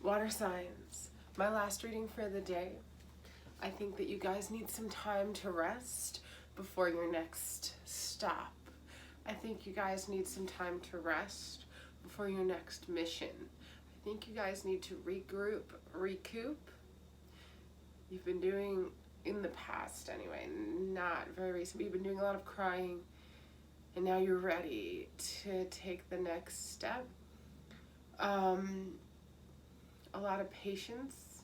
Water signs, my last reading for the day. I think that you guys need some time to rest before your next stop. I think you guys need some time to rest before your next mission. I think you guys need to regroup, recoup. You've been doing, in the past anyway, not very recently, you've been doing a lot of crying, and now you're ready to take the next step. A lot of patience.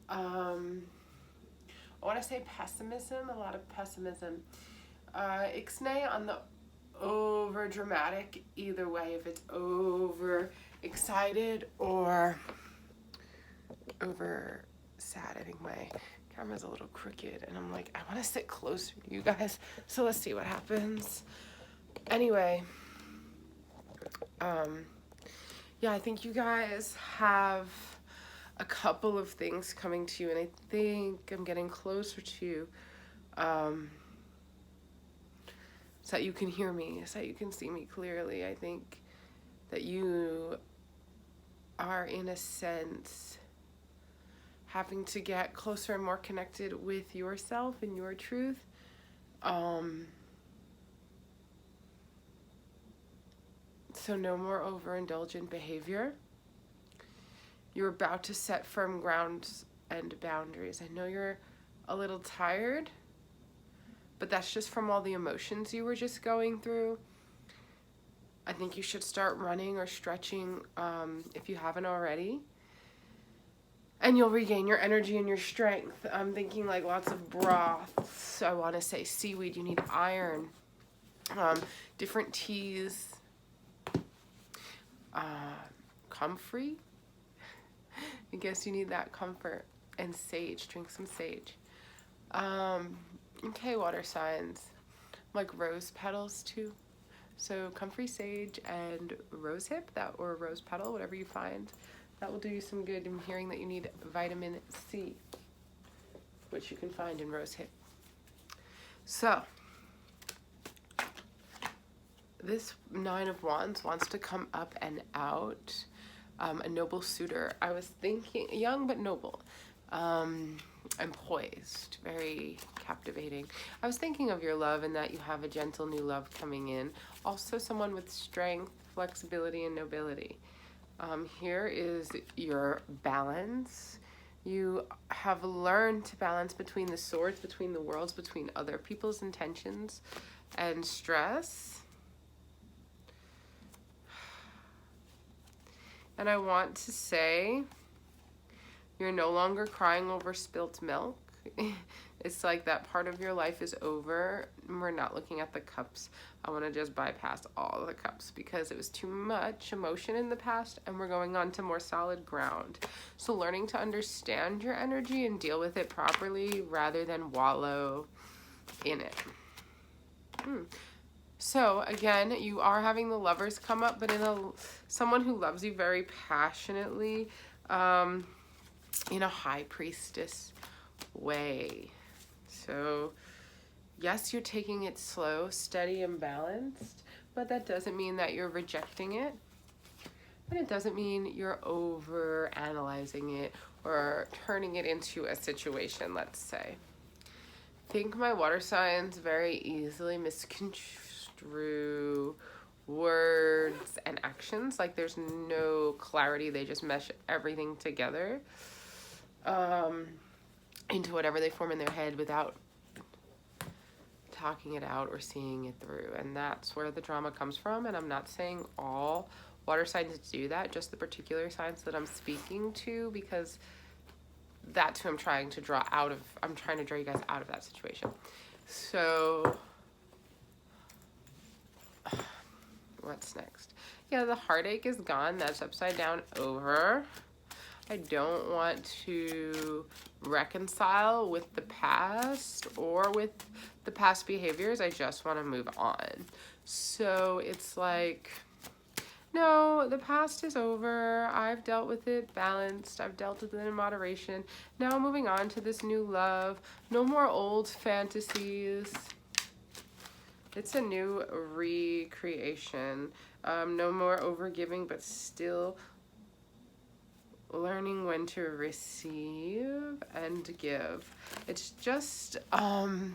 I want to say pessimism, a lot of pessimism. Ixnay on the over dramatic, either way, if it's over excited or over sad. I think my camera's a little crooked and I'm like, I want to sit closer to you guys, so let's see what happens. Anyway, yeah, I think you guys have a couple of things coming to you, and I think I'm getting closer to you, so that you can hear me, so that you can see me clearly. I think that you are, in a sense, having to get closer and more connected with yourself and your truth. So no more overindulgent behavior. You're about to set firm grounds and boundaries. I know you're a little tired, but that's just from all the emotions you were just going through. I think you should start running or stretching if you haven't already. And you'll regain your energy and your strength. I'm thinking like lots of broths. I want to say seaweed. You need iron. Different teas. Comfrey. I guess you need that comfort. And sage. Drink some sage. Okay, water signs. Like rose petals too. So comfrey sage and rose hip, that, or rose petal, whatever you find. That will do you some good. I'm hearing that you need vitamin C, which you can find in rose hip. So this Nine of Wands wants to come up and out. A noble suitor. I was thinking young but noble, and poised, very captivating. I was thinking of your love and that you have a gentle new love coming in. Also someone with strength, flexibility, and nobility. Here is your balance. You have learned to balance between the swords, between the worlds, between other people's intentions and stress. And I want to say, you're no longer crying over spilt milk. It's like that part of your life is over. We're not looking at the cups. I want to just bypass all the cups because it was too much emotion in the past, and we're going on to more solid ground. So learning to understand your energy and deal with it properly rather than wallow in it. So again, you are having the Lovers come up, but in someone who loves you very passionately, in a High Priestess way. So yes, you're taking it slow, steady, and balanced, but that doesn't mean that you're rejecting it. And it doesn't mean you're over analyzing it or turning it into a situation, let's say. I think my water signs very easily misconstrue words and actions. Like there's no clarity. They just mesh everything together into whatever they form in their head without talking it out or seeing it through. And that's where the drama comes from. And I'm not saying all water signs do that, just the particular signs that I'm speaking to, because that's who I'm trying to draw out of. I'm trying to draw you guys out of that situation. So what's next? Yeah, the heartache is gone. That's upside down over. I don't want to reconcile with the past or with the past behaviors. I just want to move on. So it's like, no, the past is over. I've dealt with it balanced. I've dealt with it in moderation. Now I'm moving on to this new love. No more old fantasies. It's a new recreation. No more overgiving, but still learning when to receive and give. It's just, and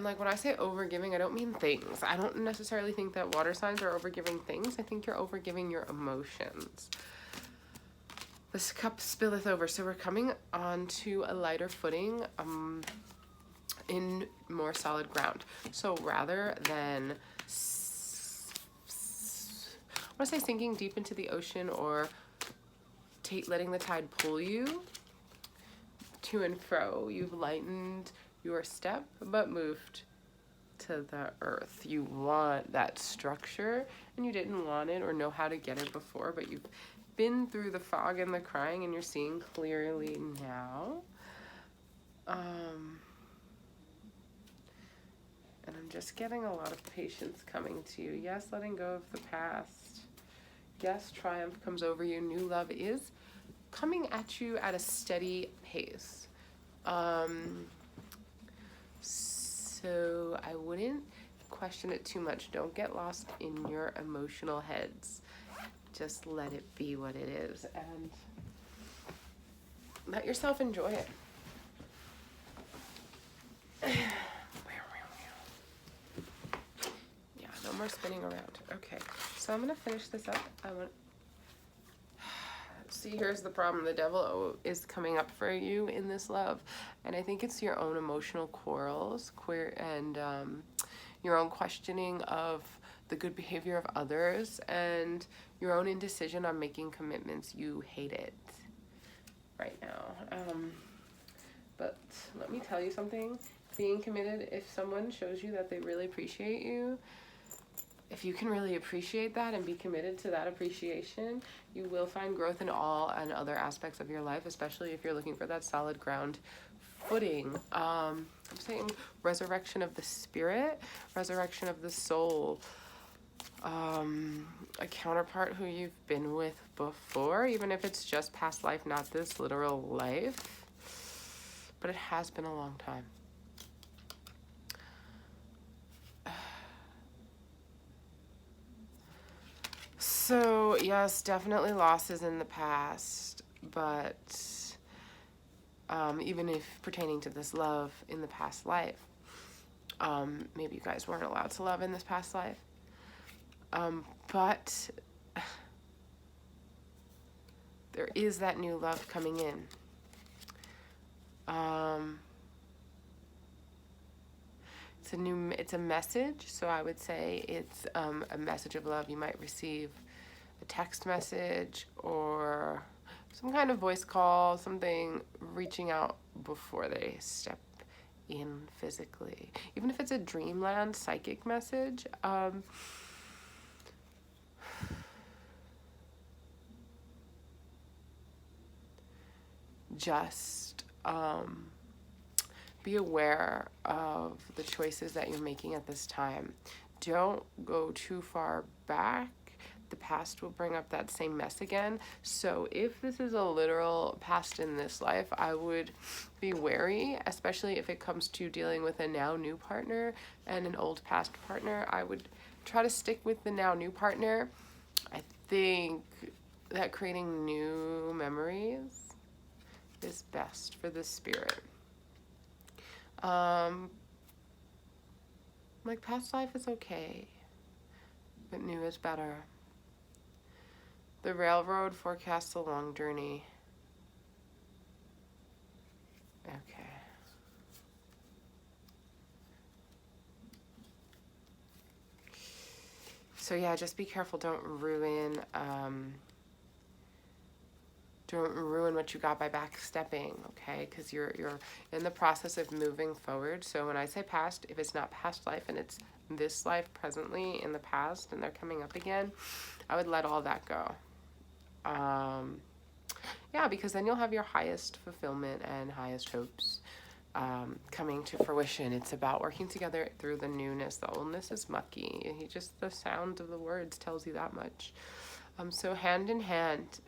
like when I say overgiving, I don't mean things. I don't necessarily think that water signs are overgiving things. I think you're overgiving your emotions. This cup spilleth over. So we're coming onto a lighter footing, in more solid ground. So rather than, I want to say sinking deep into the ocean or letting the tide pull you to and fro, you've lightened your step but moved to the earth. You want that structure and you didn't want it or know how to get it before, but you've been through the fog and the crying and you're seeing clearly now. And I'm just getting a lot of patience coming to you. Yes, letting go of the past. Yes, triumph comes over you. New love is coming at you at a steady pace. So I wouldn't question it too much. Don't get lost in your emotional heads. Just let it be what it is and let yourself enjoy it. Yeah, no more spinning around. Okay, so I'm gonna finish this up. See, here's the problem. The devil is coming up for you in this love. And I think it's your own emotional quarrels, and your own questioning of the good behavior of others and your own indecision on making commitments. You hate it right now. But let me tell you something. Being committed, if someone shows you that they really appreciate you, if you can really appreciate that and be committed to that appreciation, you will find growth in all and other aspects of your life, especially if you're looking for that solid ground footing. I'm saying resurrection of the spirit, resurrection of the soul, a counterpart who you've been with before, even if it's just past life, not this literal life, but it has been a long time. So, yes, definitely losses in the past, but even if pertaining to this love in the past life, maybe you guys weren't allowed to love in this past life, but there is that new love coming in. It's a message, so I would say it's a message of love. You might receive a text message or some kind of voice call, something reaching out before they step in physically. Even if it's a dreamland psychic message, just be aware of the choices that you're making at this time. Don't go too far back. The past will bring up that same mess again. So if this is a literal past in this life, I would be wary, especially if it comes to dealing with a now new partner and an old past partner. I would try to stick with the now new partner. I think that creating new memories is best for the spirit. Like past life is okay, but new is better. The railroad forecasts a long journey. Okay. So yeah, just be careful. Don't ruin what you got by backstepping, okay? Because you're in the process of moving forward. So when I say past, if it's not past life and it's this life presently in the past and they're coming up again, I would let all that go. Yeah, because then you'll have your highest fulfillment and highest hopes coming to fruition. It's about working together through the newness. The oldness is mucky. The sound of the words tells you that much. So hand in hand.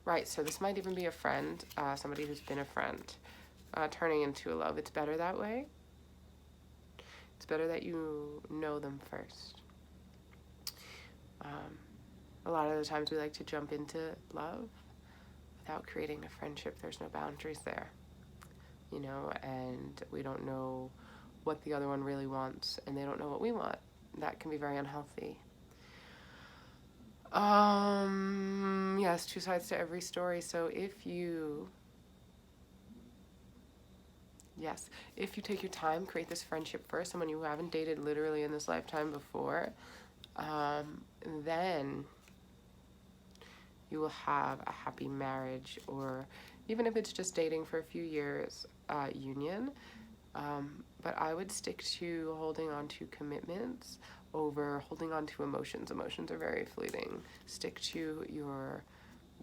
Right, so this might even be a friend, somebody who's been a friend, turning into a love. It's better that way. It's better that you know them first. A lot of the times we like to jump into love without creating a friendship. There's no boundaries there, you know, and we don't know what the other one really wants, and they don't know what we want. That can be very unhealthy. Yes, two sides to every story. So if you take your time, create this friendship first, someone you haven't dated literally in this lifetime before, then you will have a happy marriage, or even if it's just dating for a few years, union. But I would stick to holding on to commitments over holding on to emotions. Emotions are very fleeting. Stick to your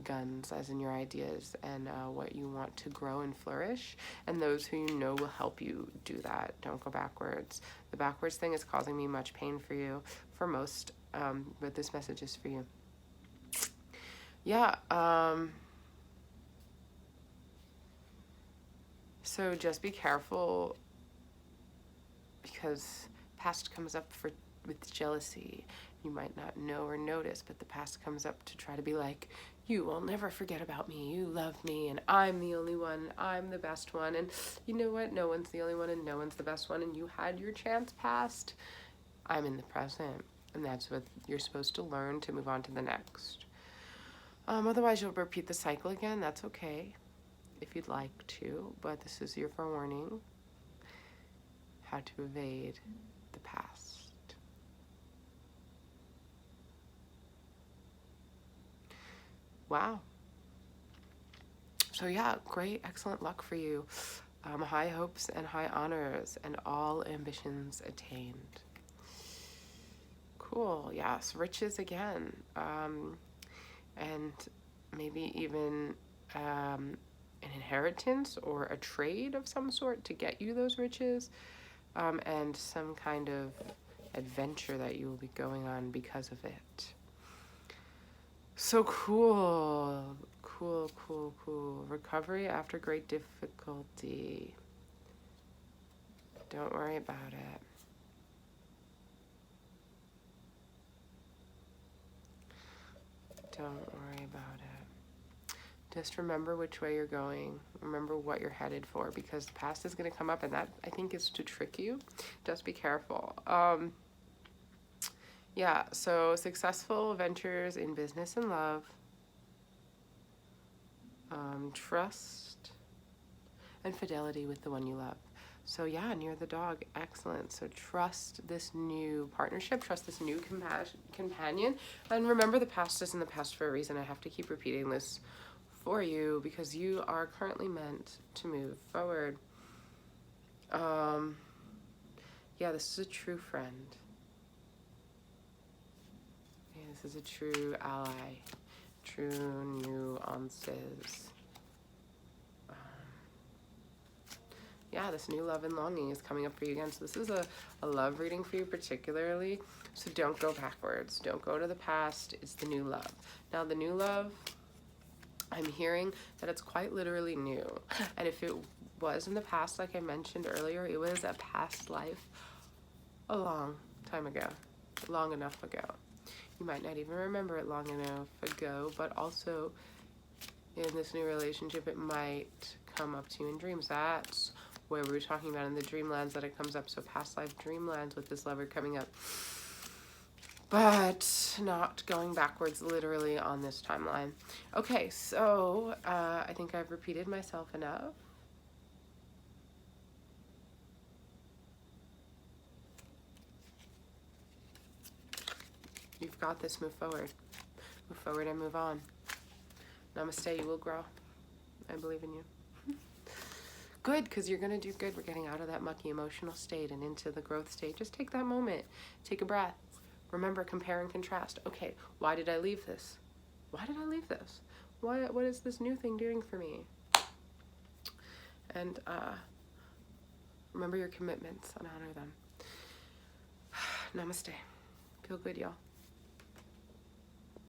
guns, as in your ideas, and what you want to grow and flourish, and those who you know will help you do that. Don't go backwards. The backwards thing is causing me much pain for you, for most, but this message is for you. Yeah, so just be careful, because past comes up with jealousy. You might not know or notice, but the past comes up to try to be like, you will never forget about me, you love me, and I'm the only one, I'm the best one. And you know what? No one's the only one, and no one's the best one, and you had your chance past. I'm in the present, and that's what you're supposed to learn to move on to the next. Otherwise, you'll repeat the cycle again. That's okay if you'd like to, but this is your forewarning. How to evade the past. Wow. So yeah, great, excellent luck for you. High hopes and high honors, and all ambitions attained. Cool, yes, riches again. And maybe even an inheritance or a trade of some sort to get you those riches, and some kind of adventure that you will be going on because of it. So cool. Cool. Recovery after great difficulty. Don't worry about it. Don't worry about it. Just remember which way you're going. Remember what you're headed for, because the past is going to come up, and that, I think, is to trick you. Just be careful. Yeah, so successful ventures in business and love. Trust and fidelity with the one you love. So yeah, near the dog, excellent. So trust this new partnership, trust this new companion, and remember the past is in the past for a reason. I have to keep repeating this for you because you are currently meant to move forward. Yeah, this is a true friend. Yeah, this is a true ally, true nuances. Yeah, this new love and longing is coming up for you again. So this is a love reading for you particularly. So don't go backwards. Don't go to the past. It's the new love. Now, the new love, I'm hearing that it's quite literally new. And if it was in the past, like I mentioned earlier, it was a past life a long time ago, long enough ago. You might not even remember it long enough ago, but also in this new relationship, it might come up to you in dreams. That's where we were talking about in the dreamlands that it comes up. So past life dreamlands with this lover coming up. But not going backwards literally on this timeline. Okay, so I think I've repeated myself enough. You've got this. Move forward. Move forward and move on. Namaste. You will grow. I believe in you. Good, because you're going to do good. We're getting out of that mucky emotional state and into the growth state. Just take that moment. Take a breath. Remember, compare and contrast. Okay, why did I leave this? Why did I leave this? What is this new thing doing for me? And remember your commitments and honor them. Namaste. Feel good, y'all.